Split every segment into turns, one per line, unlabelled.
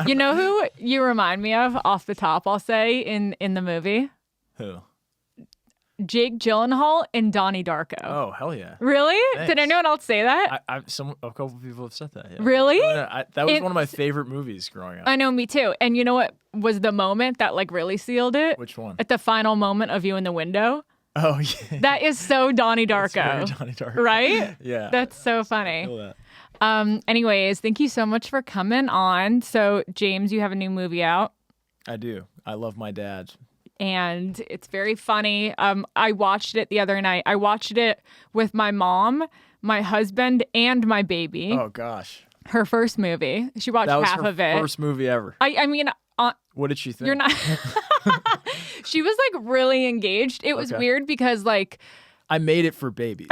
You know who you remind me of off the top, I'll say, in the movie?
Who?
Jake Gyllenhaal and Donnie Darko.
Oh, hell yeah.
Really?
Thanks.
Did anyone else say that?
A couple of people have said that. Yeah.
Really?
That was one of my favorite movies growing up.
I know, me too. And you know what was the moment that like really sealed it?
Which one?
At the final moment of you in the window.
Oh, yeah.
That is so Donnie Darko.
That's very Donnie Darko.
Right?
Yeah.
That's so funny.
I feel that.
Anyways, thank you so much for coming on. So, James, you have a new movie out.
I do. I love my dad.
And it's very funny. I watched it the other night. I watched it with my mom, my husband, and my baby.
Oh, gosh.
Her first movie. She watched half of it.
That was her first movie ever.
I mean...
what did she think?
You're not... She was, like, really engaged. It was weird because, like...
I made it for babies.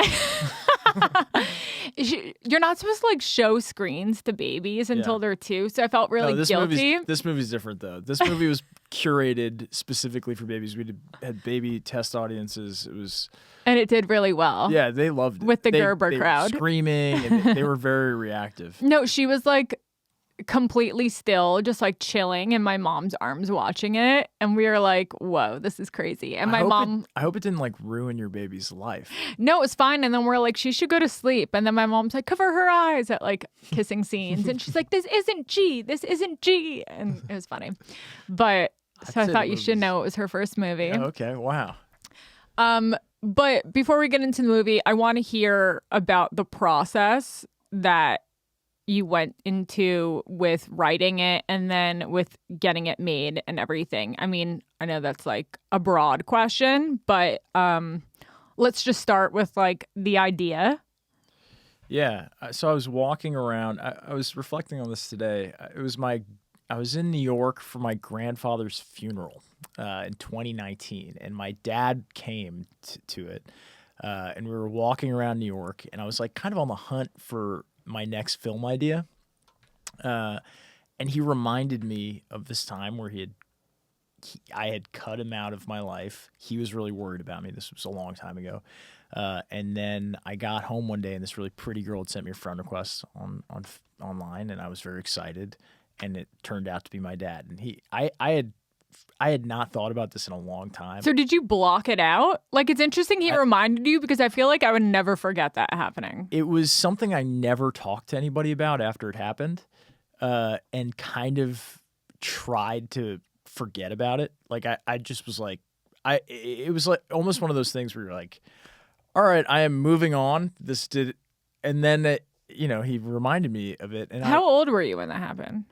You're not supposed to like show screens to babies until they're 2, so I felt really guilty.
This movie's different though. This movie was curated specifically for babies. We had baby test audiences.
And it did really well.
Yeah, they loved it.
With the Gerber crowd.
Were screaming, and they were very reactive.
No, she was like completely still, just like chilling in my mom's arms watching it, and we were like, whoa, this is crazy. And I
hope it didn't like ruin your baby's life.
No, it was fine. And then we're like, she should go to sleep. And then my mom's like, cover her eyes at like kissing scenes, and she's like, this isn't G, and it was funny. But so I thought you should know it was her first movie.
Oh, okay, wow.
But before we get into the movie, I want to hear about the process that you went into with writing it and then with getting it made and everything. I mean, I know that's like a broad question, but let's just start with like the idea.
Yeah. So I was walking around. I was reflecting on this today. I was in New York for my grandfather's funeral in 2019, and my dad came to it, and we were walking around New York, and I was like kind of on the hunt for my next film idea, and he reminded me of this time where I had cut him out of my life. He was really worried about me. This was a long time ago, and then I got home one day, and this really pretty girl had sent me a friend request online, and I was very excited, and it turned out to be my dad. And I had not thought about this in a long time.
So did you block it out? Like, it's interesting he reminded you, because I feel like I would never forget that happening.
It was something I never talked to anybody about after it happened, and kind of tried to forget about it. Like, I just was like, it was like almost one of those things where you're like, all right, I am moving on. And then, he reminded me of it. And
how old were you when that happened?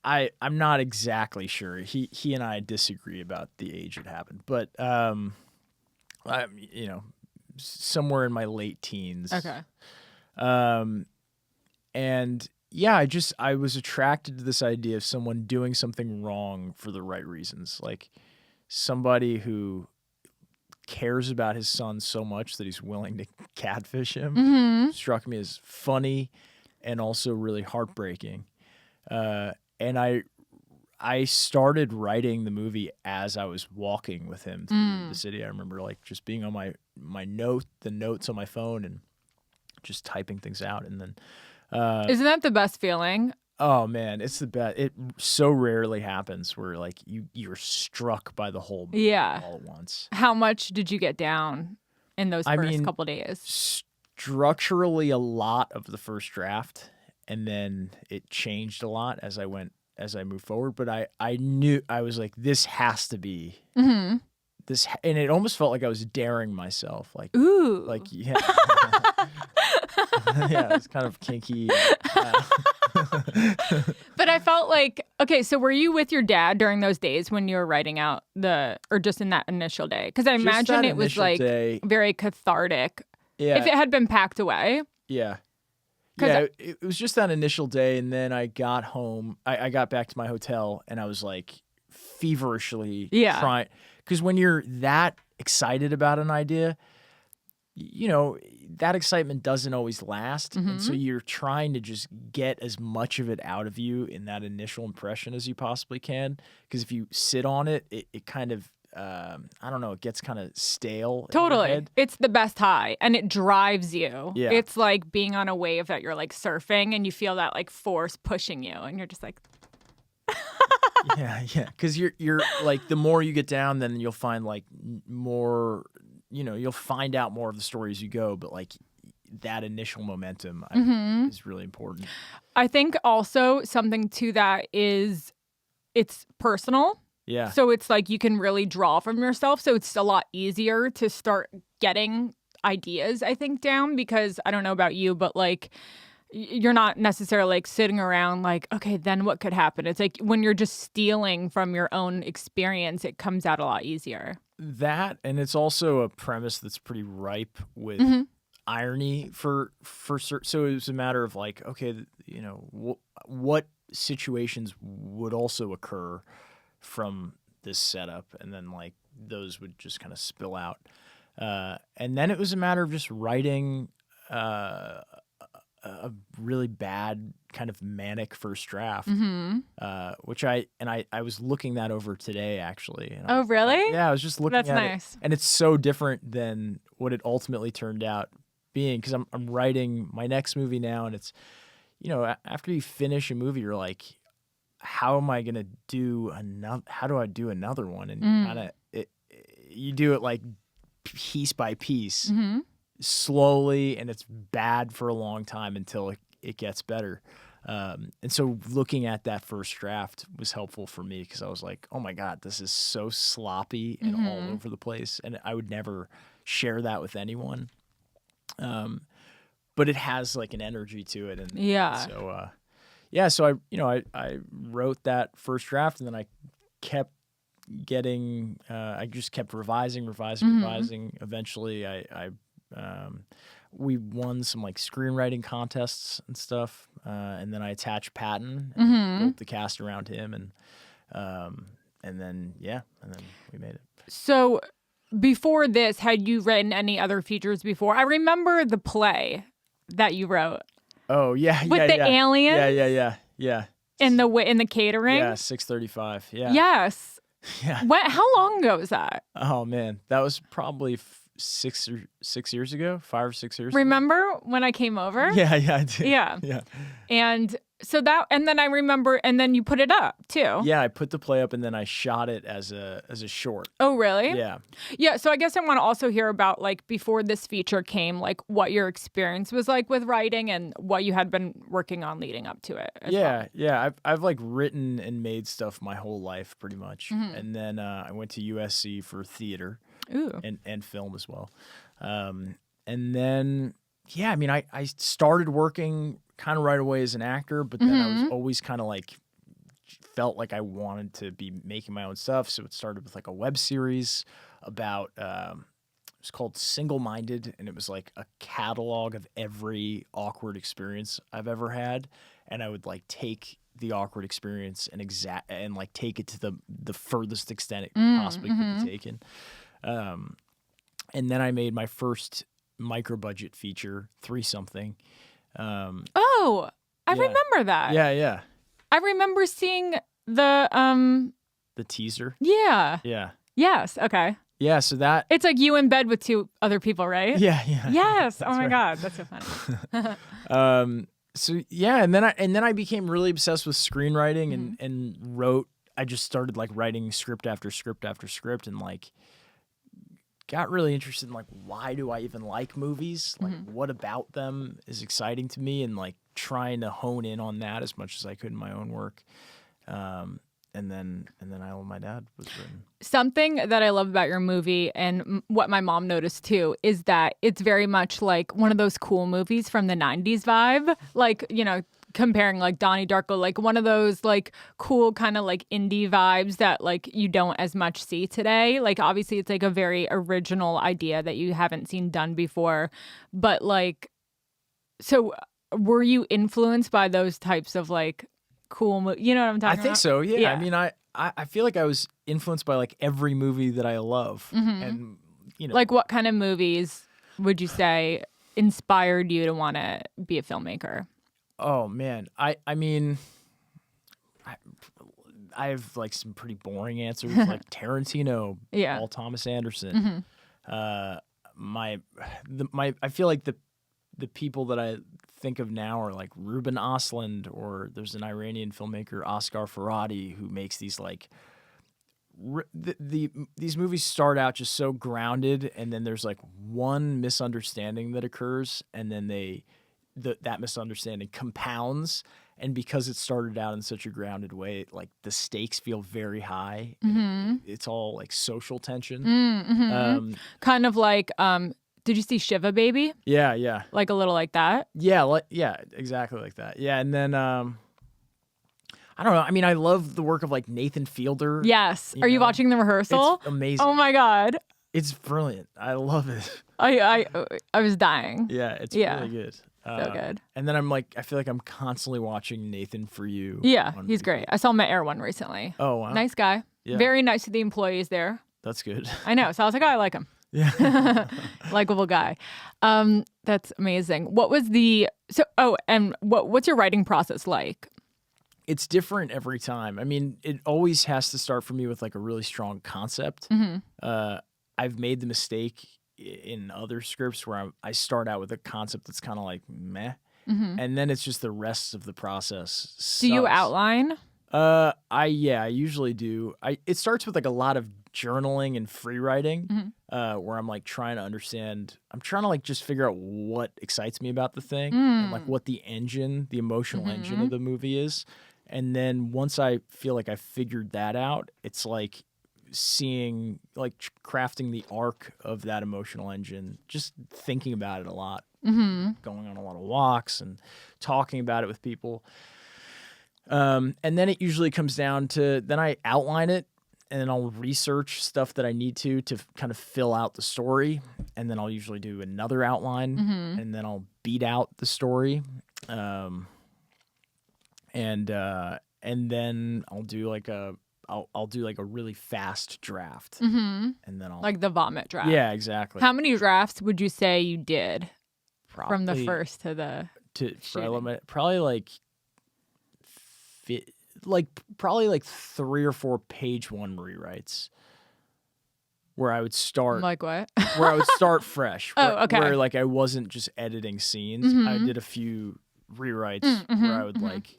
I'm not exactly sure. He and I disagree about the age it happened, but I'm somewhere in my late teens.
Okay.
And yeah, I was attracted to this idea of someone doing something wrong for the right reasons, like somebody who cares about his son so much that he's willing to catfish him.
Mm-hmm.
Struck me as funny and also really heartbreaking. And I started writing the movie as I was walking with him through the city. I remember like just being on the notes on my phone and just typing things out. And then
isn't that the best feeling?
Oh man, it's the best. It so rarely happens where like you're struck by the whole movie all at once.
How much did you get down in those first couple days?
Structurally, a lot of the first draft. And then it changed a lot as I moved forward. But I knew, I was like, this has to be this. And it almost felt like I was daring myself. Like,
ooh.
Like, yeah. Yeah, it's kind of kinky.
But I felt like, okay, so were you with your dad during those days when you were writing out or just in that initial day? Because I imagine it was like very cathartic.
Yeah.
If it had been packed away.
Yeah. Yeah, it was just that initial day, and then I got home. I got back to my hotel, and I was like feverishly trying. Because when you're that excited about an idea, that excitement doesn't always last. Mm-hmm. And so you're trying to just get as much of it out of you in that initial impression as you possibly can. Because if you sit on it, it kind of, I don't know, it gets kind of stale.
Totally. It's the best high, and it drives you.
Yeah.
It's like being on a wave that you're like surfing, and you feel that like force pushing you, and you're just like,
Yeah. Because you're like, the more you get down, then you'll find like more, you'll find out more of the story as you go. But like that initial momentum is really important.
I think also something to that is it's personal.
Yeah.
So it's like you can really draw from yourself. So it's a lot easier to start getting ideas, I think, down, because I don't know about you, but like you're not necessarily like sitting around like, okay, then what could happen? It's like when you're just stealing from your own experience, it comes out a lot easier.
That, and it's also a premise that's pretty ripe with irony for certain. So it was a matter of like, okay, what situations would also occur from this setup, and then like those would just kind of spill out. And then it was a matter of just writing a really bad kind of manic first draft, which I was looking that over today, actually. And
oh, really?
I was just looking
That's
at
nice.
it, and it's so different than what it ultimately turned out being, because I'm writing my next movie now, and it's, after you finish a movie, you're like, how am I gonna do another? How do I do another one? And kind of you do it like piece by piece, slowly, and it's bad for a long time until it gets better. And so looking at that first draft was helpful for me, because I was like, oh my God, this is so sloppy and all over the place, and I would never share that with anyone. But it has like an energy to it, and so I wrote that first draft, and then I kept getting I just kept revising. Eventually we won some like screenwriting contests and stuff, and then I attached Patton and built the cast around him, and then we made it.
So before this, had you written any other features before? I remember the play that you wrote.
Oh yeah,
with the aliens.
Yeah.
In the catering.
Yeah, 6:35. Yeah.
Yes.
Yeah.
How long ago was that?
Oh man, that was probably 6 years ago, 5 or 6 years.
Remember when I came over?
Yeah, I did.
Yeah. And so and then I remember, and then you put it up too.
Yeah, I put the play up, and then I shot it as a short.
Oh, really?
Yeah.
Yeah. So I guess I want to also hear about, like, before this feature came, like what your experience was like with writing and what you had been working on leading up to it.
Yeah. I've like written and made stuff my whole life, pretty much, and then I went to USC for theater.
Ooh.
And film as well. And then, I started working kind of right away as an actor, but then I was always kind of like, felt like I wanted to be making my own stuff. So it started with like a web series about, it was called Single Minded, and it was like a catalog of every awkward experience I've ever had. And I would like take the awkward experience and like take it to the furthest extent it possibly could be taken. And then I made my first micro budget feature, 3-something.
I remember that.
Yeah.
I remember seeing the
teaser.
Yeah.
Yeah.
Yes. Okay.
Yeah. So that
it's like you in bed with 2 other people, right?
Yeah.
Yes. Oh my God, that's so funny.
So yeah, and then I became really obsessed with screenwriting and wrote. I just started like writing script after script after script, and like got really interested in like, why do I even like movies? Like, what about them is exciting to me, and like trying to hone in on that as much as I could in my own work. And then I Love My Dad was written.
Something that I love about your movie, and what my mom noticed too, is that it's very much like one of those cool movies from the 90s vibe. Like, comparing like Donnie Darko, like one of those like cool kind of like indie vibes that like you don't as much see today. Like obviously it's like a very original idea that you haven't seen done before. But like, so were you influenced by those types of like cool, you know what I'm talking about?
I think so. Yeah. I mean, I feel like I was influenced by like every movie that I love. And
like what kind of movies would you say inspired you to want to be a filmmaker?
Oh man, I mean, I have like some pretty boring answers, like Tarantino, Paul Thomas Anderson. I feel like the people that I think of now are like Ruben Östlund, or there's an Iranian filmmaker, Asghar Farhadi, who makes these like these movies start out just so grounded, and then there's like one misunderstanding that occurs, and then that misunderstanding compounds, and because it started out in such a grounded way, like the stakes feel very high. It's all like social tension.
Kind of like did you see Shiva Baby?
Yeah.
Like a little like that?
Yeah, exactly like that. Yeah, and then I don't know. I mean, I love the work of like Nathan Fielder.
Yes. Are you watching The Rehearsal?
It's amazing.
Oh my God.
It's brilliant. I love it.
I was dying.
Yeah, it's really good.
So good.
And then I feel like I'm constantly watching Nathan For You.
Yeah, he's great. I saw him at Air One recently.
Oh, wow.
Nice guy.
Yeah.
Very nice to the employees there.
That's good.
I know. So I was like, oh, I like him.
Yeah.
Likable guy. That's amazing. What was what's your writing process like?
It's different every time. I mean, it always has to start for me with like a really strong concept. I've made the mistake in other scripts where I start out with a concept that's kind of like meh, and then it's just the rest of the process sucks.
Do you outline?
I usually do. It starts with like a lot of journaling and free writing, where I'm like trying to understand. I'm trying to like just figure out what excites me about the thing, and like what the emotional engine of the movie is. And then once I feel like I figured that out, it's like seeing, like crafting the arc of that emotional engine, just thinking about it a lot, going on a lot of walks and talking about it with people. And then it usually comes down to, then I outline it, and then I'll research stuff that I need to kind of fill out the story. And then I'll usually do another outline, and then I'll beat out the story. And then I'll do like I'll do like a really fast draft, and then I'll
like the vomit draft.
Yeah, exactly.
How many drafts would you say you did from the
Probably
first to the
probably like 3 or 4 page one rewrites, where I would start
like what?
where I would start fresh.
Okay.
Where like I wasn't just editing scenes. I did a few rewrites where I would like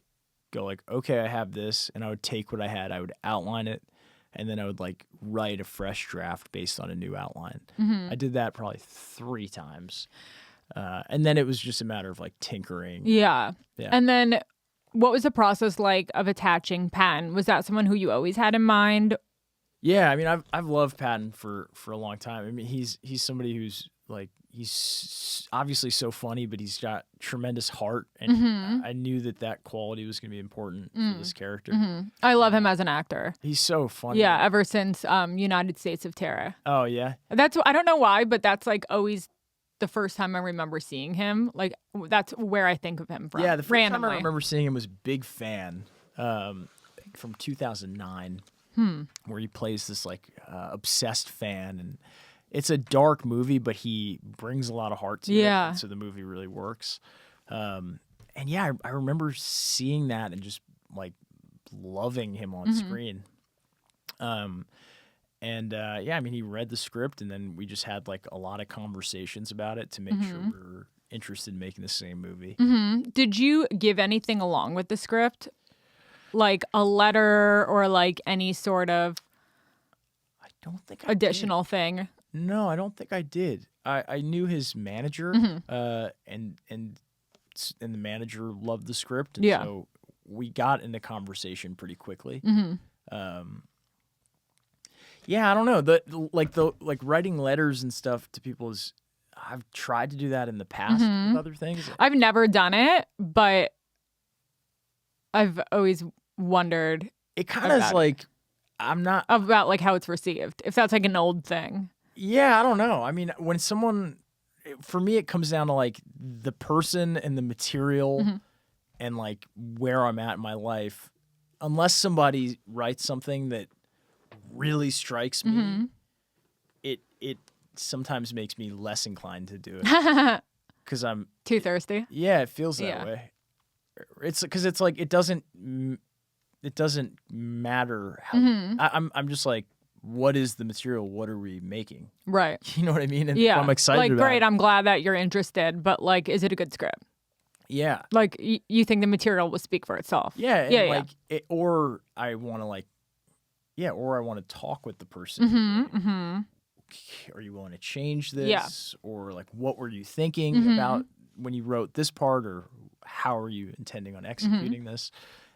go like, okay, I have this, and I would take what I had, I would outline it, and then I would like write a fresh draft based on a new outline. I did that probably 3 times. And then it was just a matter of like tinkering.
Yeah. And then what was the process like of attaching Patton? Was that someone who you always had in mind?
Yeah, I mean, I've loved Patton for a long time. I mean, he's somebody who's like, he's obviously so funny, but he's got tremendous heart, and I knew that quality was going to be important for this character.
I love him as an actor.
He's so funny.
Yeah, ever since United States of Terror.
Oh yeah.
I don't know why, but that's like always the first time I remember seeing him. Like that's where I think of him from.
Yeah, the first time I
randomly.
remember seeing him was Big Fan, from 2009, where he plays this like obsessed fan, and it's a dark movie, but he brings a lot of heart to it, and so the movie really works. And yeah, I remember seeing that and just like loving him on screen. Yeah, I mean, he read the script, and then we just had like a lot of conversations about it to make sure we were interested in making the same movie.
Did you give anything along with the script? Like a letter or like any sort of
I don't think I
additional thing?
No, I don't think I did. I knew his manager, and the manager loved the script, and so we got into conversation pretty quickly. Yeah, I don't know. The writing letters and stuff to people is, I've tried to do that in the past with other things.
I've never done it, but I've always wondered.
It kind of is like, I'm not
about like how it's received. If that's like an old thing.
Yeah, I don't know. I mean, when someone, for me, it comes down to like the person and the material and like where I'm at in my life. Unless somebody writes something that really strikes me, it sometimes makes me less inclined to do it because I'm
too thirsty.
Yeah, it feels that way. It's because it's like it doesn't matter how I'm just like, what is the material? What are we making?
Right.
You know what I mean? And
yeah.
I'm excited
like,
about
great,
it.
I'm glad that you're interested, but like, is it a good script?
Yeah.
Like you think the material will speak for itself.
Yeah. And
Yeah,
like, or I want to like, yeah, or I want to talk with the person. Are you willing to change this? Or like, what were you thinking about when you wrote this part, or how are you intending on executing this?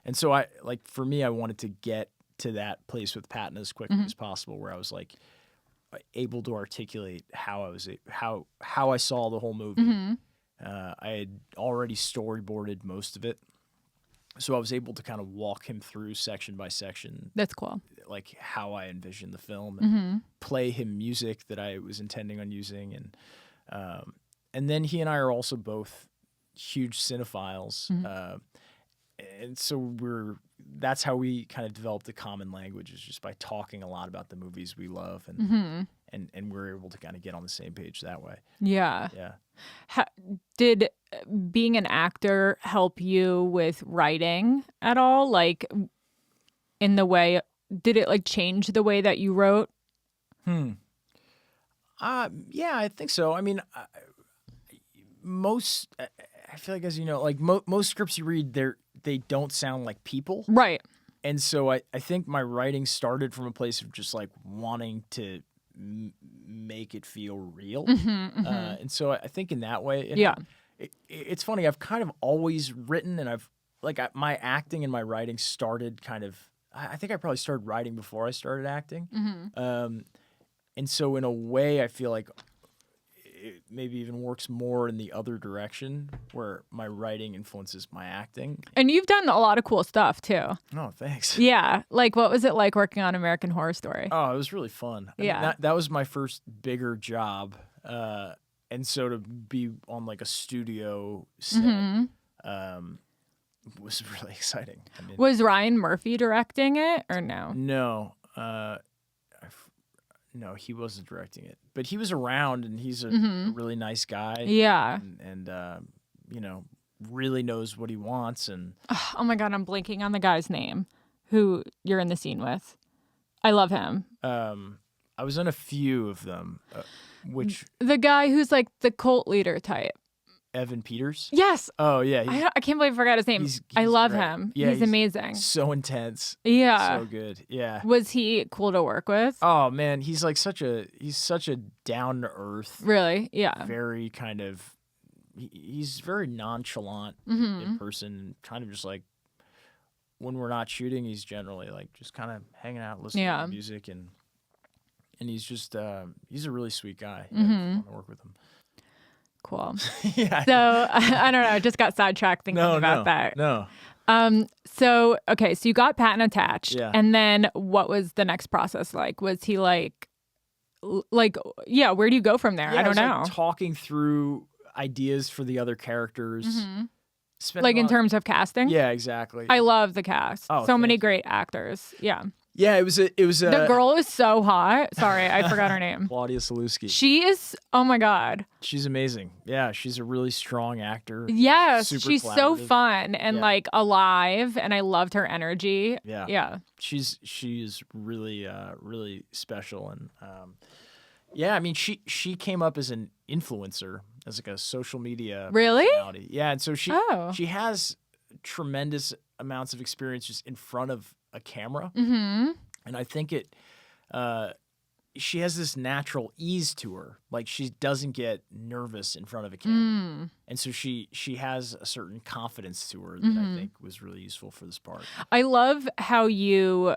And so I like, for me, I wanted to get to that place with Patton as quickly as possible, where I was like able to articulate how I was, how I saw the whole movie. I had already storyboarded most of it, so I was able to kind of walk him through section by section.
That's cool.
Like how I envisioned the film, and play him music that I was intending on using, and then he and I are also both huge cinephiles, and so that's how we kind of developed a common language, is just by talking a lot about the movies we love, and we're able to kind of get on the same page that way.
Yeah.
Yeah.
Did being an actor help you with writing at all? Like, in the way, did it like change the way that you wrote?
Yeah, I think so. I mean, I feel like, as you know, like most scripts you read, they don't sound like people.
Right.
And so I think my writing started from a place of just like wanting to make it feel real. And so I think in that way, it's funny. I've kind of always written, and my acting and my writing started kind of, I think I probably started writing before I started acting. And so in a way, I feel like it maybe even works more in the other direction, where my writing influences my acting.
And you've done a lot of cool stuff too.
Oh, thanks.
Yeah. Like, what was it like working on American Horror Story?
Oh, it was really fun. I mean, that was my first bigger job. And so to be on like a studio set was really exciting. I mean,
was Ryan Murphy directing it or no?
No. No, he wasn't directing it, but he was around, and he's a really nice guy.
Yeah.
And you know, really knows what he wants. And
oh my God, I'm blanking on the guy's name who you're in the scene with. I love him.
I was on a few of them, which
the guy who's like the cult leader type.
Evan Peters?
Yes.
Oh, yeah.
I can't believe I forgot his name. I love
great.
him.
Yeah,
he's amazing.
So intense.
Yeah.
So good. Yeah.
Was he cool to work with?
Oh, man. He's such a down to earth.
Really? Yeah.
Very kind of, he's very nonchalant in person. Kind of just like, when we're not shooting, he's generally like just kind of hanging out, listening to music. And he's just, he's a really sweet guy. Yeah, I want to work with him.
Cool.
Yeah.
So I don't know. I just got sidetracked thinking about that.
No.
So okay. So you got Patton attached,
and
then what was the next process like? Was he like, yeah? Where do you go from there?
Yeah,
I don't know.
Like talking through ideas for the other characters,
like in terms of casting.
Yeah, exactly.
I love the cast.
Oh,
so many great actors. Yeah.
Yeah, it was
the girl is so hot. Sorry, I forgot her name.
Claudia Salewski.
She is, oh my God.
She's amazing. Yeah, she's a really strong actor.
Yes, she's so fun and like alive, and I loved her energy.
Yeah.
Yeah.
She's really really special, and yeah, I mean she came up as an influencer, as like a social media personality. Yeah, and so she has tremendous amounts of experience just in front of a camera, and I think she has this natural ease to her. Like, she doesn't get nervous in front of a camera, and so she has a certain confidence to her that I think was really useful for this part.
I love how you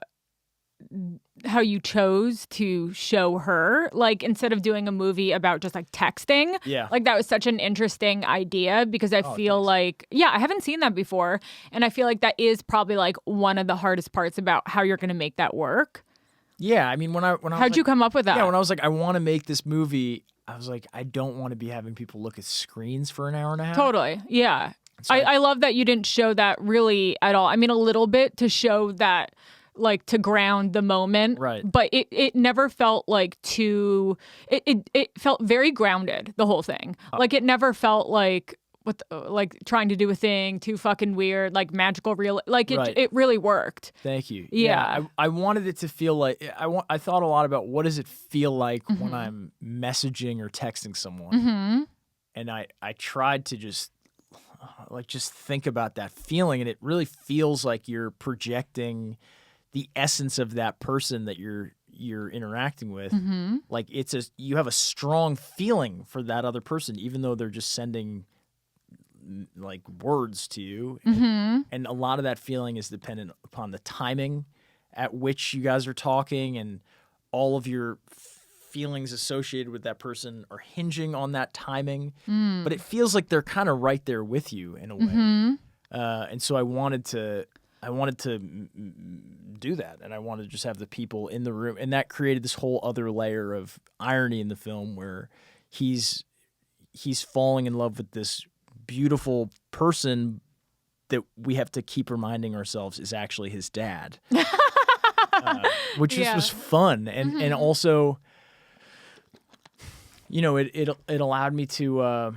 chose to show her, like, instead of doing a movie about just like texting.
Yeah.
Like, that was such an interesting idea, because I feel like, I haven't seen that before. And I feel like that is probably like one of the hardest parts about how you're going to make that work.
Yeah. I mean,
how'd you come up with that?
Yeah. When I was like, I want to make this movie, I was like, I don't want to be having people look at screens for an hour and a half.
Totally. Yeah. So I love that you didn't show that really at all. I mean, a little bit to show that, like, to ground the moment,
right?
But it never felt like it felt very grounded, the whole thing. Like, it never felt like like trying to do a thing too fucking weird, like magical real. Like, it really worked.
Thank you.
Yeah.
I wanted it to feel like I thought a lot about what does it feel like when I'm messaging or texting someone, and I tried to just like just think about that feeling, and it really feels like you're projecting the essence of that person that you're interacting with. Like you have a strong feeling for that other person, even though they're just sending like words to you. And a lot of that feeling is dependent upon the timing at which you guys are talking, and all of your feelings associated with that person are hinging on that timing. But it feels like they're kind of right there with you in a way. And so I wanted to do that, and I wanted to just have the people in the room, and that created this whole other layer of irony in the film where he's falling in love with this beautiful person that we have to keep reminding ourselves is actually his dad, which just was fun, and also, you know, it allowed me to.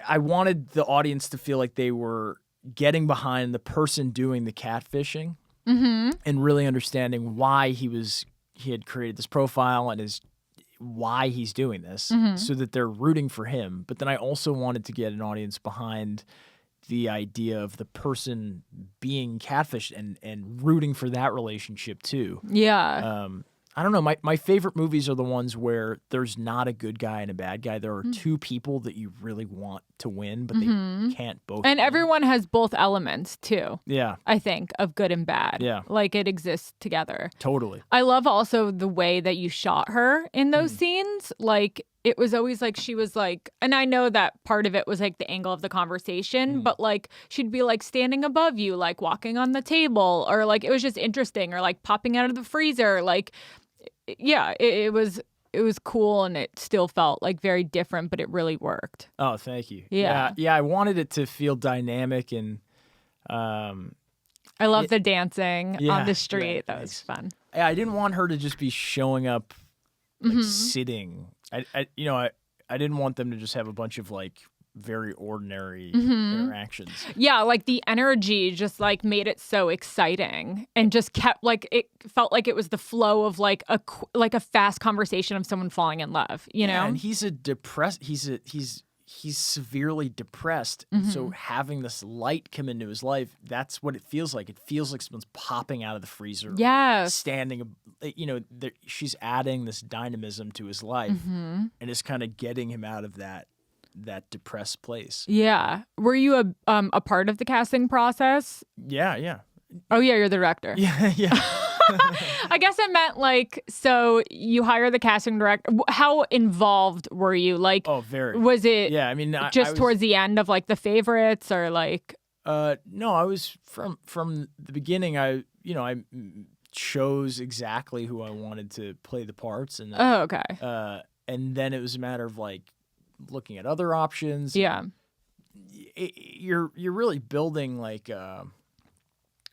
I wanted the audience to feel like they were getting behind the person doing the catfishing, and really understanding why he had created this profile and why he's doing this, so that they're rooting for him. But then I also wanted to get an audience behind the idea of the person being catfished and rooting for that relationship too.
Yeah.
I don't know. My favorite movies are the ones where there's not a good guy and a bad guy. There are two people that you really want to win, but they can't both
And
win.
everyone has both elements too.
Yeah.
I think of good and bad.
Yeah.
Like it exists together.
Totally.
I love also the way that you shot her in those scenes. Like it was always like she was like, and I know that part of it was like the angle of the conversation, but like she'd be like standing above you, like walking on the table, or like it was just interesting, or like popping out of the freezer. Like, yeah, it was cool, and it still felt like very different, but it really worked.
Oh, thank you.
Yeah.
Yeah. I wanted it to feel dynamic, and
I love the dancing on the street.
Yeah,
that was fun.
I didn't want her to just be showing up like sitting. I didn't want them to just have a bunch of like very ordinary interactions.
Yeah, like the energy just like made it so exciting, and just kept like it felt like it was the flow of like a fast conversation of someone falling in love, you know?
And he's severely depressed. And so having this light come into his life, that's what it feels like. It feels like someone's popping out of the freezer.
Yes.
Standing, you know, she's adding this dynamism to his life, and is kind of getting him out of that depressed place.
Yeah. Were you a part of the casting process?
Yeah.
Oh yeah, you're the director.
Yeah.
I guess I meant like, so you hire the casting director. How involved were you? Like,
very.
Was it?
Yeah, I mean,
just
I was,
towards the end of like the favorites, or like?
No, I was from the beginning. I chose exactly who I wanted to play the parts, and
Oh, okay.
And then it was a matter of like looking at other options.
Yeah.
You're really building like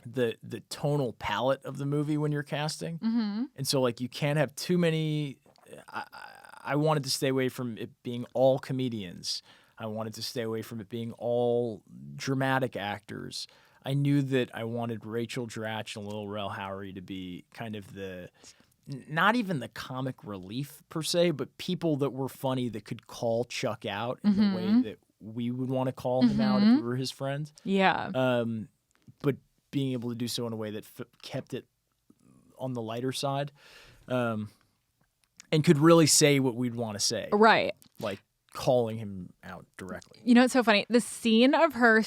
the tonal palette of the movie when you're casting, and so like you can't have too many. I wanted to stay away from it being all comedians. I wanted to stay away from it being all dramatic actors. I knew that I wanted Rachel Dratch and Lil Rel Howery to be kind of not even the comic relief per se, but people that were funny that could call Chuck out in the way that we would want to call him out if we were his friend.
Yeah.
But being able to do so in a way that kept it on the lighter side, and could really say what we'd want to say.
Right.
Like calling him out directly.
You know, it's so funny. The scene of her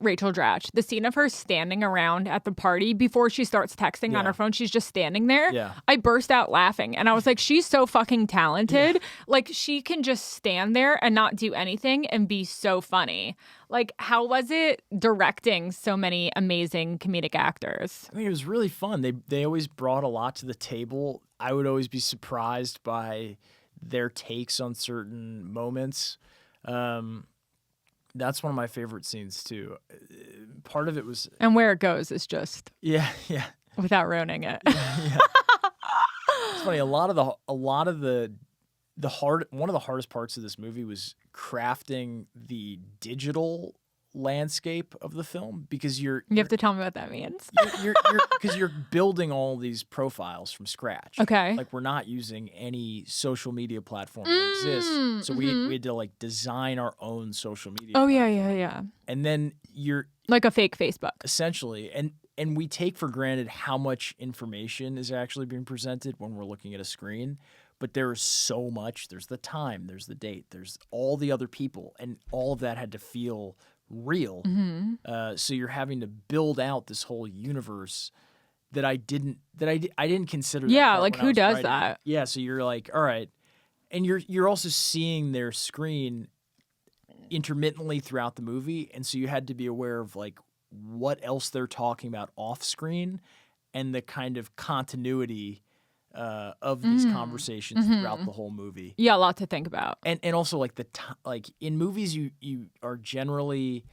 Rachel Dratch, the scene of her standing around at the party before she starts texting on her phone, she's just standing there.
Yeah.
I burst out laughing, and I was like, she's so fucking talented. Like, she can just stand there and not do anything and be so funny. Like, how was it directing so many amazing comedic actors?
I mean, it was really fun. They always brought a lot to the table. I would always be surprised by their takes on certain moments. That's one of my favorite scenes too. Part of it was,
and where it goes is just
yeah,
without ruining it.
Yeah. It's funny. One of the hardest parts of this movie was crafting the digital landscape of the film because
You have to tell me what that means.
because you're building all these profiles from scratch.
Okay.
Like we're not using any social media platform that exists. So we had to like design our own social media.
Oh,
platform.
yeah.
And then you're
Like a fake Facebook.
essentially, and we take for granted how much information is actually being presented when we're looking at a screen. But there is so much. There's the time, there's the date, there's all the other people, and all of that had to feel real. So you're having to build out this whole universe that I didn't consider. That part
like
when I
who
was
does
writing.
that?
Yeah, so you're like, all right, and you're also seeing their screen intermittently throughout the movie, and so you had to be aware of like what else they're talking about off screen, and the kind of continuity of these conversations throughout the whole movie.
Yeah, a lot to think about.
And also like like in movies you are generally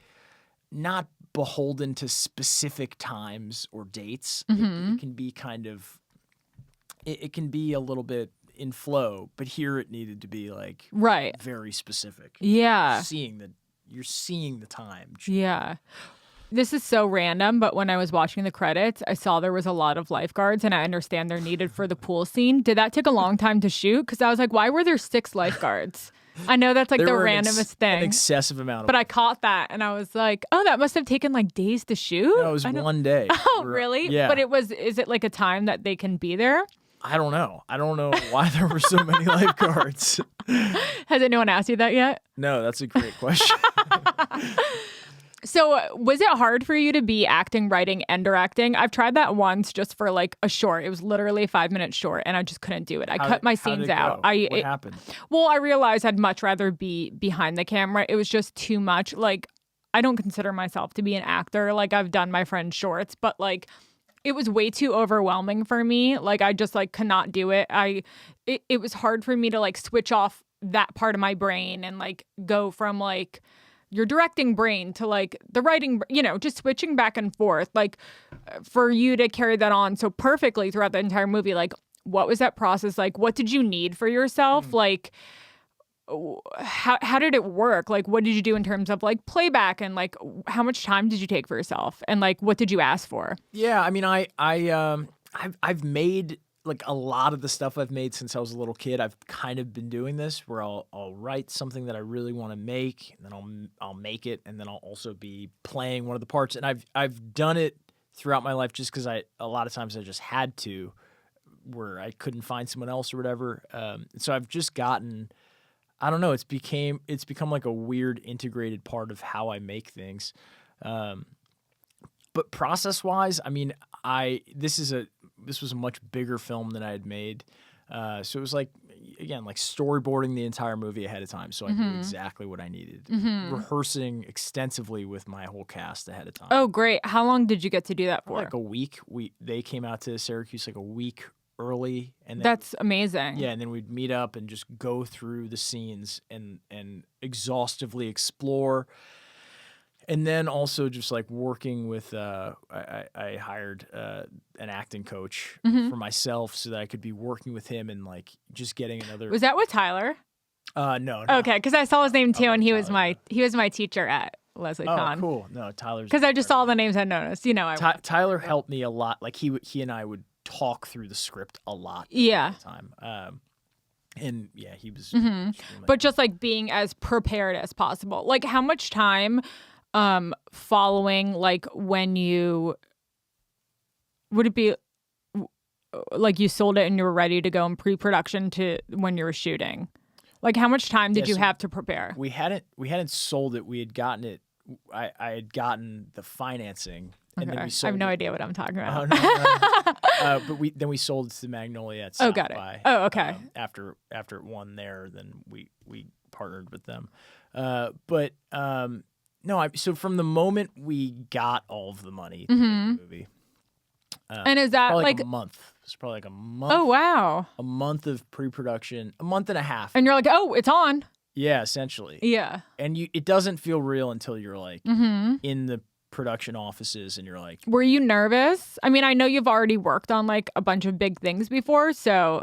not beholden to specific times or dates. It can be kind of it can be a little bit in flow, but here it needed to be like very specific.
Yeah.
You're seeing the time.
Yeah. This is so random, but when I was watching the credits, I saw there was a lot of lifeguards, and I understand they're needed for the pool scene. Did that take a long time to shoot? Because I was like, why were there 6 lifeguards? I know that's like the randomest thing.
An excessive amount of
But I caught that, and I was like, oh, that must have taken like days to shoot?
No, it was one day.
Oh, really?
Yeah.
But is it like a time that they can be there?
I don't know. I don't know why there were so many lifeguards.
Has anyone asked you that yet?
No, that's a great question.
So was it hard for you to be acting, writing, and directing? I've tried that once just for like a short. It was literally a 5-minute short, and I just couldn't do it. I cut my scenes out.
What happened?
Well, I realized I'd much rather be behind the camera. It was just too much. Like, I don't consider myself to be an actor. Like, I've done my friend's shorts, but like, it was way too overwhelming for me. Like, I just like could not do it. It was hard for me to like switch off that part of my brain and like go from like your directing brain to like the writing, just switching back and forth. Like for you to carry that on so perfectly throughout the entire movie, like what was that process like? What did you need for yourself? Like how did it work? Like what did you do in terms of like playback and like how much time did you take for yourself? And like what did you ask for?
Yeah, I mean I've made like a lot of the stuff I've made since I was a little kid. I've kind of been doing this where I'll write something that I really want to make, and then I'll make it, and then I'll also be playing one of the parts. And I've done it throughout my life just because a lot of times I just had to, where I couldn't find someone else or whatever. So I've just gotten, I don't know, it's become like a weird integrated part of how I make things. But process wise, I mean, this was a much bigger film than I had made. So it was like, again, like storyboarding the entire movie ahead of time. So I knew exactly what I needed. Rehearsing extensively with my whole cast ahead of time.
Oh, great. How long did you get to do that for?
Like a week. They came out to Syracuse like a week early. And then,
that's amazing.
Yeah, and then we'd meet up and just go through the scenes and exhaustively explore. And then also just like working with, I hired an acting coach for myself so that I could be working with him and like just getting another.
Was that with Tyler?
No.
Okay, because I saw his name too, and he was my teacher at Leslie Kahn.
Oh, cool. No, Tyler's.
Because I just saw the names I noticed.
Tyler helped me a lot. Like he and I would talk through the script a lot.
Yeah.
All the time. And yeah, he was.
But just like being as prepared as possible. Like how much time? Following like when you would it be like you sold it and you were ready to go in pre-production to when you were shooting, like how much time did you have to prepare?
We hadn't sold it. We had gotten it. I had gotten the financing.
Okay.
And then we sold
I have no idea what I'm talking about.
Oh, no. But then we sold it to Magnolia at South
Oh, got it.
by.
Oh, okay.
After it won there, then we partnered with them. No, so from the moment we got all of the money to make the movie,
and is that
probably
like
a month? It's probably like a month.
Oh wow!
A month of pre-production, a month and a half.
And you're like, oh, it's on.
Yeah, essentially.
Yeah.
And it doesn't feel real until you're like in the production offices and you're like.
Were you nervous? I mean, I know you've already worked on like a bunch of big things before,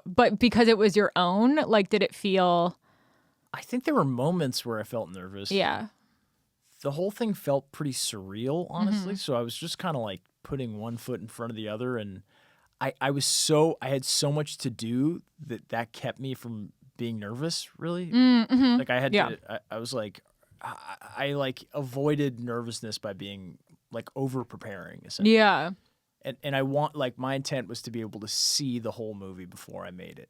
but because it was your own, like, did it feel?
I think there were moments where I felt nervous.
Yeah.
the whole thing felt pretty surreal, honestly.
Mhm.
So I was just kind of like putting one foot in front of the other, and I had so much to do that kept me from being nervous, really.
Mhm.
Like I had
Yeah.
I was like, I like avoided nervousness by being like over preparing, essentially.
Yeah.
And I want, like, my intent was to be able to see the whole movie before I made it.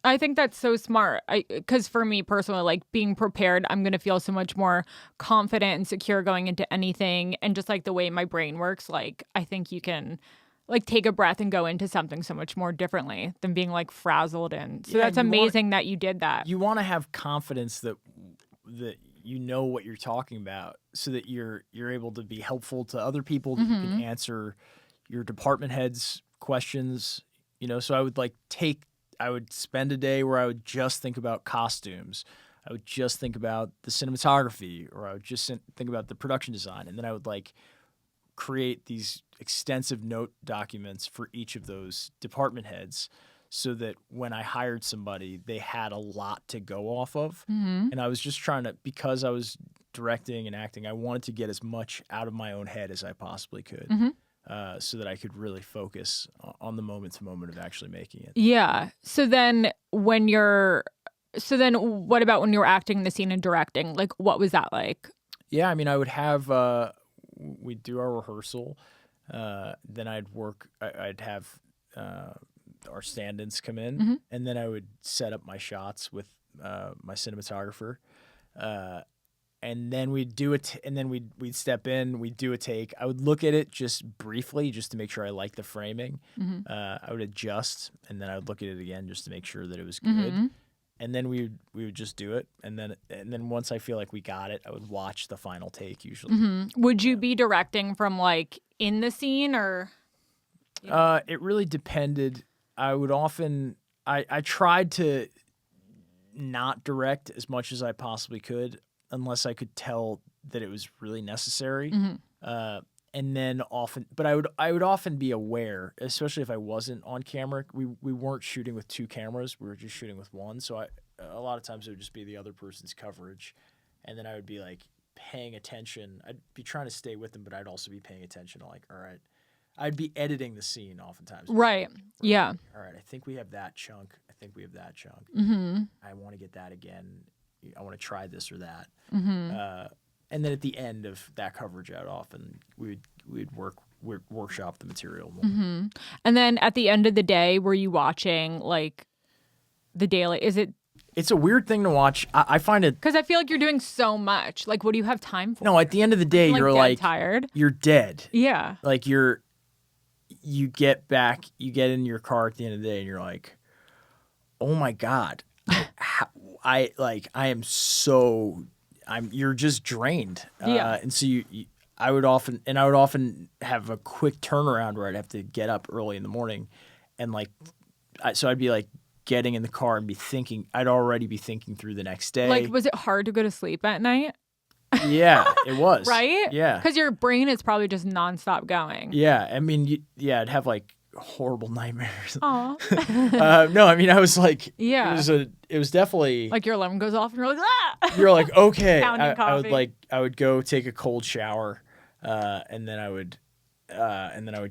I think that's so smart. Because for me personally, like being prepared, I'm going to feel so much more confident and secure going into anything. And just like the way my brain works, like I think you can like take a breath and go into something so much more differently than being like frazzled in. So
Yeah,
that's amazing that you did that.
You want to have confidence that you know what you're talking about, so that you're able to be helpful to other people, that you can answer your department heads' questions. So I would spend a day where I would just think about costumes. I would just think about the cinematography, or I would just think about the production design. And then I would like create these extensive note documents for each of those department heads, so that when I hired somebody, they had a lot to go off of. And I was just trying to, because I was directing and acting, I wanted to get as much out of my own head as I possibly could, so that I could really focus on the moment to moment of actually making it.
Yeah. So then what about when you were acting the scene and directing? Like, what was that like?
Yeah, I mean, I would have, we'd do our rehearsal. Then I'd have our stand-ins come in, and then I would set up my shots with my cinematographer. And then we'd do it, and then we'd step in, we'd do a take. I would look at it just briefly, just to make sure I liked the framing. I would adjust, and then I would look at it again just to make sure that it was good. And then we would just do it, and then once I feel like we got it, I would watch the final take usually.
Would you be directing from like in the scene or?
It really depended. I would often I tried to not direct as much as I possibly could, unless I could tell that it was really necessary. And then I would often be aware, especially if I wasn't on camera. We weren't shooting with two cameras; we were just shooting with one. So a lot of times it would just be the other person's coverage, and then I would be like paying attention. I'd be trying to stay with them, but I'd also be paying attention to, like, all right, I'd be editing the scene oftentimes.
Right. Yeah.
All right, I think we have that chunk. I think we have that chunk. I want to get that again. I want to try this or that. And then at the end of that coverage out, often we'd workshop the material more.
And then at the end of the day, were you watching like the daily?
It's a weird thing to watch. I find it,
because I feel like you're doing so much. Like, what do you have time for?
no, at the end of the day, you're
dead
like
tired.
You're dead.
Yeah.
Like you get in your car at the end of the day, and you're like, oh my God, you're just drained.
Yeah.
And so I would often have a quick turnaround where I'd have to get up early in the morning, and so I'd be like getting in the car and I'd already be thinking through the next day.
Like, was it hard to go to sleep at night?
Yeah, it was.
Right?
Yeah.
Because your brain is probably just nonstop going.
Yeah. I mean, I'd have like horrible nightmares.
Aw.
No, I mean, I was like,
Yeah.
it was definitely
Like your alarm goes off and you're like, ah!
you're like, okay.
Pounding coffee.
I would go take a cold shower, and then I would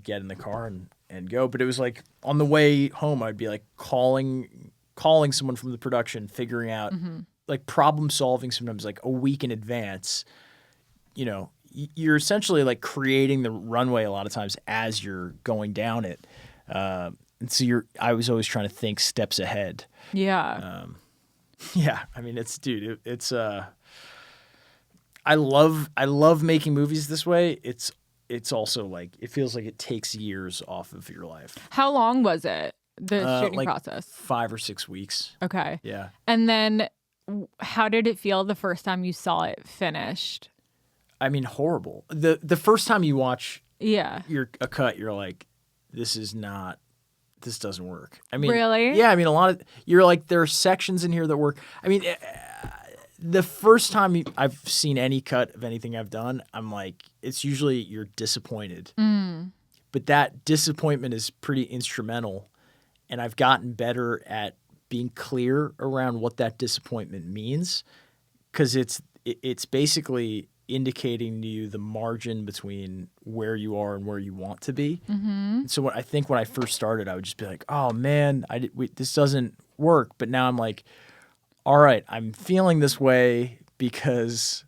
get in the car and go. But it was like on the way home, I'd be like calling someone from the production, figuring out like problem solving sometimes like a week in advance. You're essentially like creating the runway a lot of times as you're going down it. And so I was always trying to think steps ahead.
Yeah.
Yeah. I mean, it's I love making movies this way. It's also like, it feels like it takes years off of your life.
How long was it, the shooting
like
process?
5 or 6 weeks.
Okay.
Yeah.
And then how did it feel the first time you saw it finished?
I mean, horrible. The first time you watch
Yeah.
a cut, you're like, this doesn't work. I mean,
Really?
Yeah. I mean, you're like, there are sections in here that work. I mean, the first time I've seen any cut of anything I've done, I'm like, it's usually you're disappointed. But that disappointment is pretty instrumental. And I've gotten better at being clear around what that disappointment means. Because it's basically indicating to you the margin between where you are and where you want to be.
Mm-hmm.
So I think when I first started, I would just be like, oh man, this doesn't work. But now I'm like, all right, I'm feeling this way because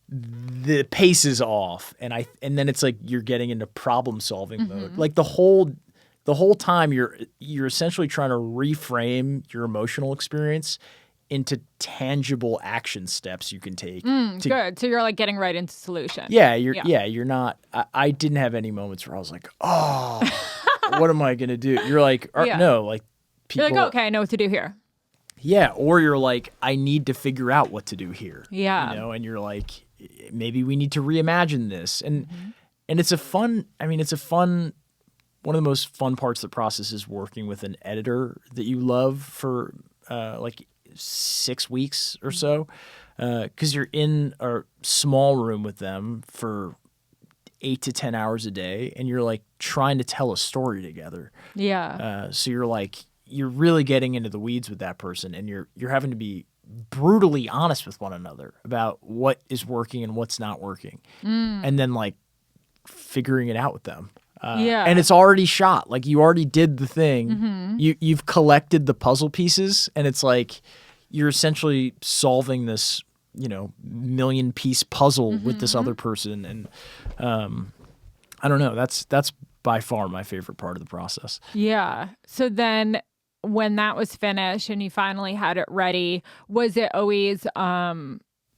the pace is off. And then it's like you're getting into problem solving mode. Like the whole time you're essentially trying to reframe your emotional experience into tangible action steps you can take.
Good. So you're like getting right into solution.
Yeah, you're not. I didn't have any moments where I was like, oh, what am I gonna do? You're like, no, like people.
You're like, okay, I know what to do here.
Yeah, or you're like, I need to figure out what to do here.
Yeah,
you know, and you're like, maybe we need to reimagine this, and it's a fun. I mean, it's a fun. One of the most fun parts of the process is working with an editor that you love for like 6 weeks or so, because you're in a small room with them for 8 to 10 hours a day, and you're like trying to tell a story together.
Yeah.
So you're really getting into the weeds with that person, and you're having to be brutally honest with one another about what is working and what's not working, and then like figuring it out with them. And it's already shot. Like you already did the thing. You've collected the puzzle pieces, and it's like you're essentially solving this, million-piece puzzle with this other person. And I don't know. That's by far my favorite part of the process.
Yeah. So then, when that was finished and you finally had it ready, was it always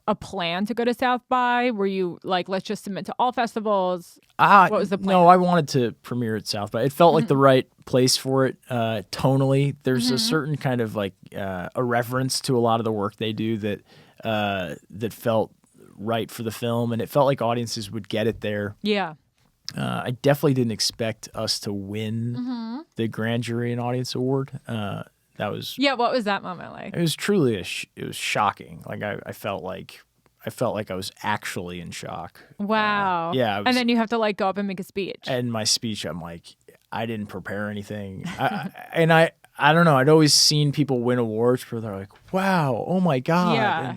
a plan to go to South by? Were you like, let's just submit to all festivals? What was the plan?
No, I wanted to premiere at South by. It felt like the right place for it. Tonally, there's a certain kind of like a reverence to a lot of the work they do that felt right for the film, and it felt like audiences would get it there.
Yeah.
I definitely didn't expect us to win the Grand Jury and Audience Award. That was
what was that moment like?
It was truly it was shocking. Like I felt like I was actually in shock.
Wow.
Yeah.
And then you have to like go up and make a speech.
And my speech, I'm like, I didn't prepare anything. I don't know. I'd always seen people win awards where they're like, wow, oh my God.
Yeah.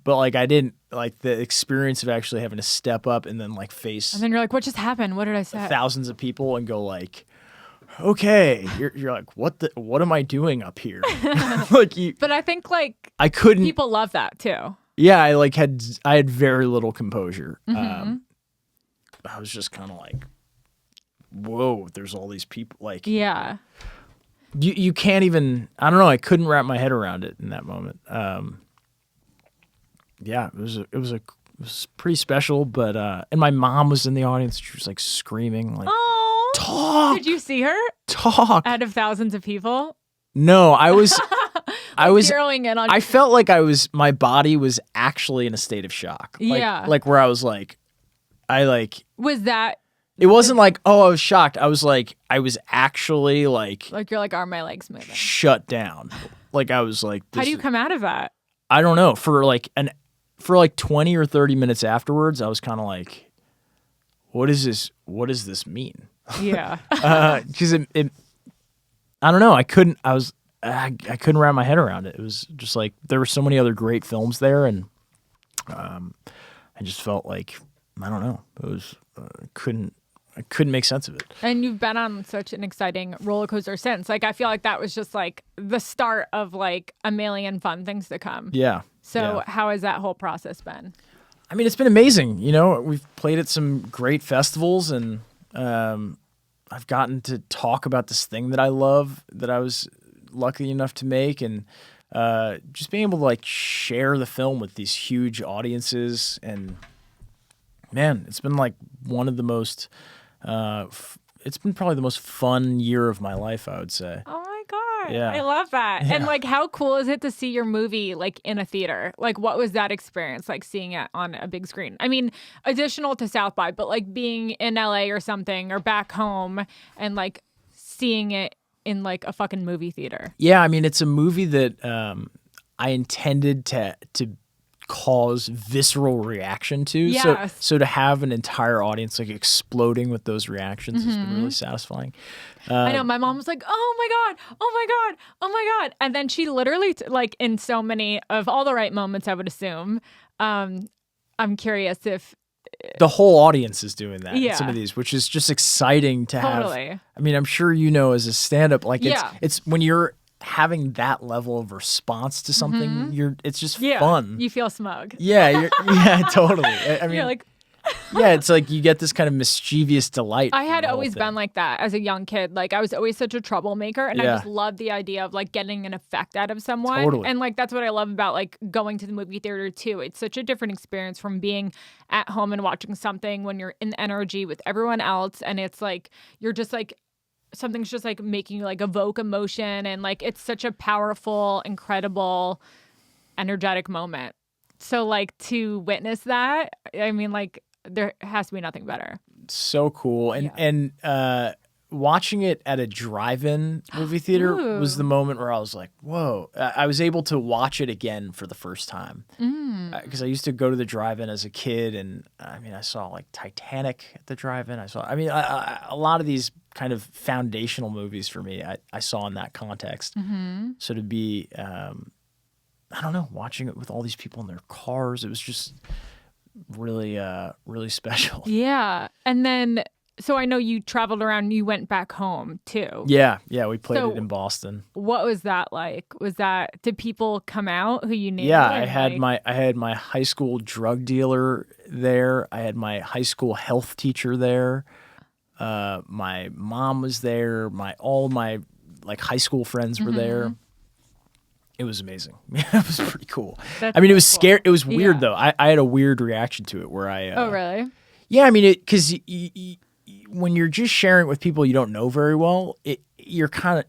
But like I didn't like the experience of actually having to step up and then like face.
And then you're like, what just happened? What did I say?
Thousands of people and go like, okay, you're like, what am I doing up here? Like
But I think like
I couldn't.
People love that too.
Yeah, I had very little composure. I was just kind of like, whoa, there's all these people. Like,
yeah,
you can't even. I don't know. I couldn't wrap my head around it in that moment. Yeah, it was pretty special. But and my mom was in the audience. She was like screaming, like,
oh,
talk.
Did you see her?
Talk.
Out of thousands of people.
No, I was
zeroing in on.
I felt like my body was actually in a state of shock. Like where I was like,
Was that?
It wasn't like, oh, I was shocked. I was actually like
you're like, are my legs moving?
Shut down. Like I was like,
how do you come out of that?
I don't know. For 20 or 30 minutes afterwards, I was kind of like, what is this? What does this mean?
Yeah.
Because I don't know. I couldn't wrap my head around it. It was just like there were so many other great films there, and I just felt like I don't know. It was I couldn't make sense of it.
And you've been on such an exciting roller coaster since. Like I feel like that was just like the start of like a million fun things to come.
Yeah.
So how has that whole process been?
I mean, it's been amazing. We've played at some great festivals, and I've gotten to talk about this thing that I love, that I was lucky enough to make, and just being able to like share the film with these huge audiences. And man, it's been like one of the most it's been probably the most fun year of my life, I would say.
Oh my God.
Yeah.
I love that.
Yeah.
And like, how cool is it to see your movie like in a theater? Like, what was that experience like seeing it on a big screen? I mean, additional to South by, but like being in LA or something or back home and like seeing it in like a fucking movie theater.
Yeah, I mean, it's a movie that I intended to cause visceral reaction to.
Yes.
So to have an entire audience like exploding with those reactions has been really satisfying.
I know my mom was like, "Oh my God, oh my God, oh my God," and then she literally like in so many of all the right moments, I would assume, I'm curious if
the whole audience is doing that in
Yeah.
some of these, which is just exciting to
Totally.
have. I mean, I'm sure as a stand-up, like
Yeah.
it's when you're having that level of response to something, it's just fun.
You feel smug.
Yeah, totally. I mean,
You're like,
yeah, it's like you get this kind of mischievous delight.
I
from
had
the whole
always
thing.
been like that as a young kid. Like I was always such a troublemaker, and I
Yeah.
just loved the idea of like getting an effect out of someone.
Totally.
And like that's what I love about like going to the movie theater too. It's such a different experience from being at home and watching something when you're in energy with everyone else, and it's like you're just like something's just like making you like evoke emotion, and like it's such a powerful, incredible, energetic moment. So like to witness that, I mean, like there has to be nothing better.
So cool. And watching it at a drive-in movie theater was the moment where I was like, whoa. I was able to watch it again for the first time. Because I used to go to the drive-in as a kid, and I mean, I saw like Titanic at the drive-in. A lot of these kind of foundational movies for me, I saw in that context. So to be, I don't know, watching it with all these people in their cars, it was just really, really special.
Yeah. And then, so I know you traveled around, you went back home too.
Yeah, we played it in Boston.
What was that like? Did people come out who you knew?
Yeah, I had my high school drug dealer there. I had my high school health teacher there. My mom was there. All my like high school friends were there. It was amazing. It was pretty cool.
That's
I mean, it was
cool.
scary. It was weird
Yeah.
though. I had a weird reaction to it where I.
Oh, really?
Yeah, I mean, because when you're just sharing it with people you don't know very well, you're kind of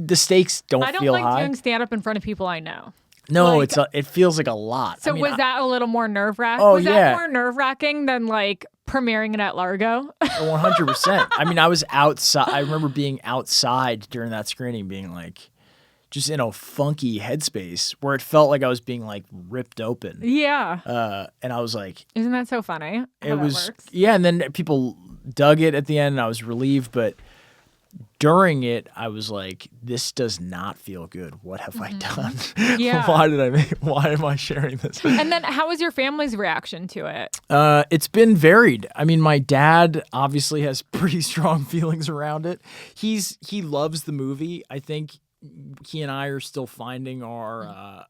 the stakes don't
I don't
feel
like
high.
doing stand up in front of people I know.
No,
like-
it feels like a lot.
So
I mean,
was that a little more nerve wracking?
Oh,
was
yeah.
that more nerve wracking than like premiering it at Largo?
100%. I mean, I was outside. I remember being outside during that screening, being like, just in a funky headspace where it felt like I was being like ripped open.
Yeah.
And I was like,
Isn't that so funny? How
it
that
was,
works?
yeah. And then people dug it at the end, and I was relieved. But during it, I was like, this does not feel good. What have I done?
Yeah.
Why am I sharing this?
And then how was your family's reaction to it?
It's been varied. I mean, my dad obviously has pretty strong feelings around it. He loves the movie. I think he and I are still finding our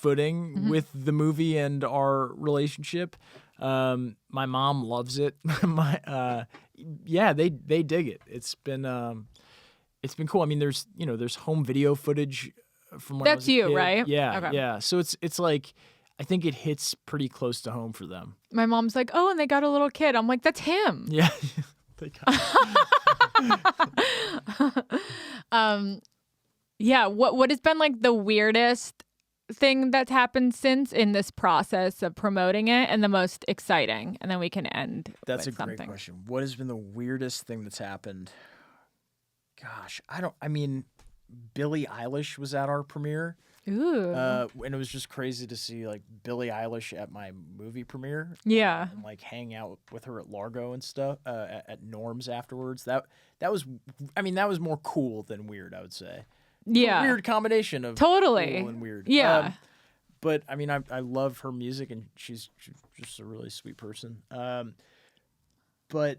footing with the movie and our relationship. My mom loves it. They dig it. It's been cool. I mean, there's home video footage from when I was
That's
a
you,
kid.
right?
Yeah,
Okay.
yeah. So it's like I think it hits pretty close to home for them.
My mom's like, oh, and they got a little kid. I'm like, that's him.
Yeah. They got
Yeah. What has been like the weirdest thing that's happened since in this process of promoting it, and the most exciting? And then we can end.
That's a
with
great
something.
question. What has been the weirdest thing that's happened? Gosh, Billie Eilish was at our premiere.
Ooh.
And it was just crazy to see like Billie Eilish at my movie premiere.
Yeah.
And like hang out with her at Largo and stuff, at Norm's afterwards. That was more cool than weird, I would say.
Yeah.
A weird combination of
Totally.
cool and weird.
Yeah.
But I mean, I love her music, and she's just a really sweet person. But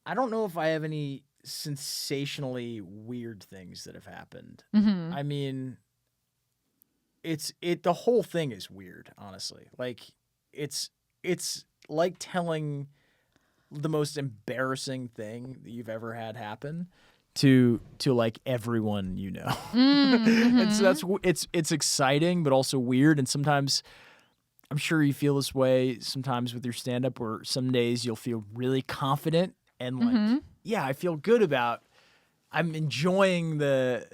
I don't know if I have any sensationally weird things that have happened.
Mm-hmm.
I mean, the whole thing is weird, honestly. Like it's like telling the most embarrassing thing that you've ever had happen to like everyone you know.
Mm-hmm.
And so it's exciting but also weird, and sometimes I'm sure you feel this way sometimes with your stand-up, where some days you'll feel really confident and like, yeah, I feel good about, I'm enjoying the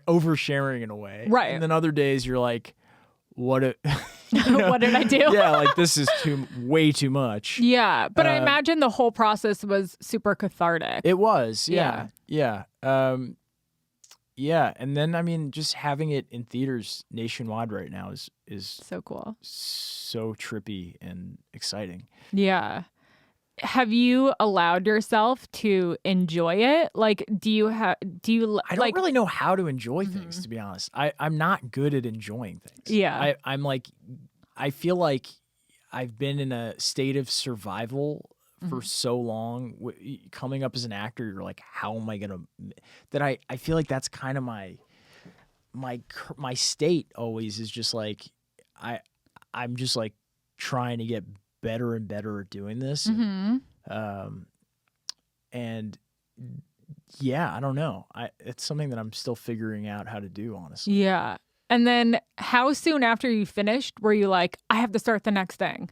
oversharing in a way.
Right.
And then other days you're like, what
What did I do?
Yeah, like this is way too much.
Yeah, but I imagine the whole process was super cathartic.
It was, yeah. Yeah. And then I mean, just having it in theaters nationwide right now is
so cool.
so trippy and exciting.
Yeah. have you allowed yourself to enjoy it? Like, do you
I don't
like,
really know how to enjoy things, to be honest. I'm not good at enjoying things.
Yeah.
I'm like, I feel like I've been in a state of survival for so long. Coming up as an actor, you're like, how am I gonna? That I feel like that's kind of my state always is just like I'm just like trying to get better and better at doing this. And yeah, I don't know. It's something that I'm still figuring out how to do, honestly.
Yeah. And then how soon after you finished were you like, I have to start the next thing?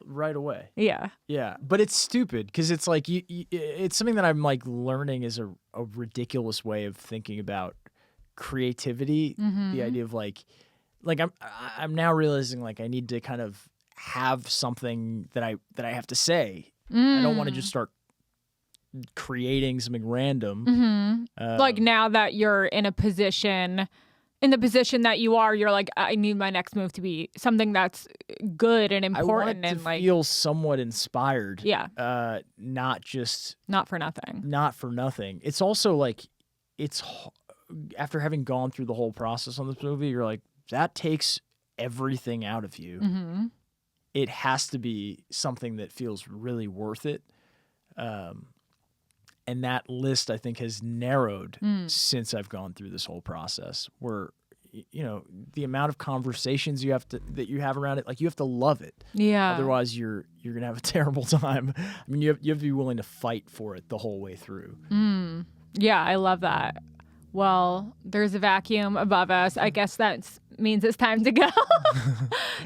Right away.
Yeah.
Yeah, but it's stupid because it's like it's something that I'm like learning is a ridiculous way of thinking about creativity. The idea of like I'm now realizing like I need to kind of have something that I have to say. I don't want to just start creating something random.
Like now that you're in the position that you are, you're like, I need my next move to be something that's good and important
I want
and
to
like
feel somewhat inspired.
Yeah.
Not just
not for nothing.
Not for nothing. It's also like after having gone through the whole process on this movie, you're like, that takes everything out of you. It has to be something that feels really worth it. And that list, I think, has narrowed since I've gone through this whole process where, you know, the amount of conversations that you have around it, like you have to love it.
Yeah.
Otherwise you're going to have a terrible time. I mean, you have to be willing to fight for it the whole way through.
Yeah, I love that. Well, there's a vacuum above us. I guess that means it's time to go.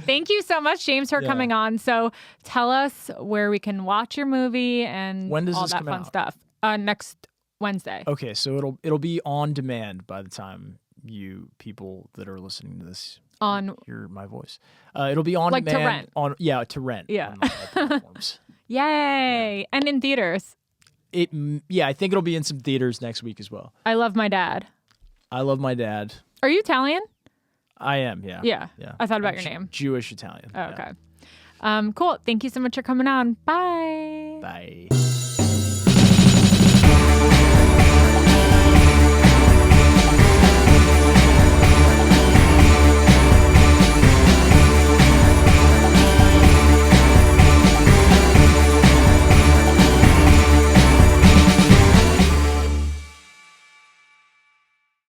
Thank you so much, James, for coming on. So tell us where we can watch your movie and
when does
all
this
that
come
fun
out?
stuff. Next Wednesday.
Okay, so it'll be on demand by the time you people that are listening to this hear my voice. It'll be on
like
demand
to rent.
to rent.
Yeah.
On platforms.
Yay!
Yeah.
And in theaters.
I think it'll be in some theaters next week as well.
I Love My Dad.
I Love My Dad.
Are you Italian?
I am, yeah.
Yeah. I thought about
I'm
your name.
Jewish Italian.
Oh, okay. Cool. Thank you so much for coming on. Bye.
Bye.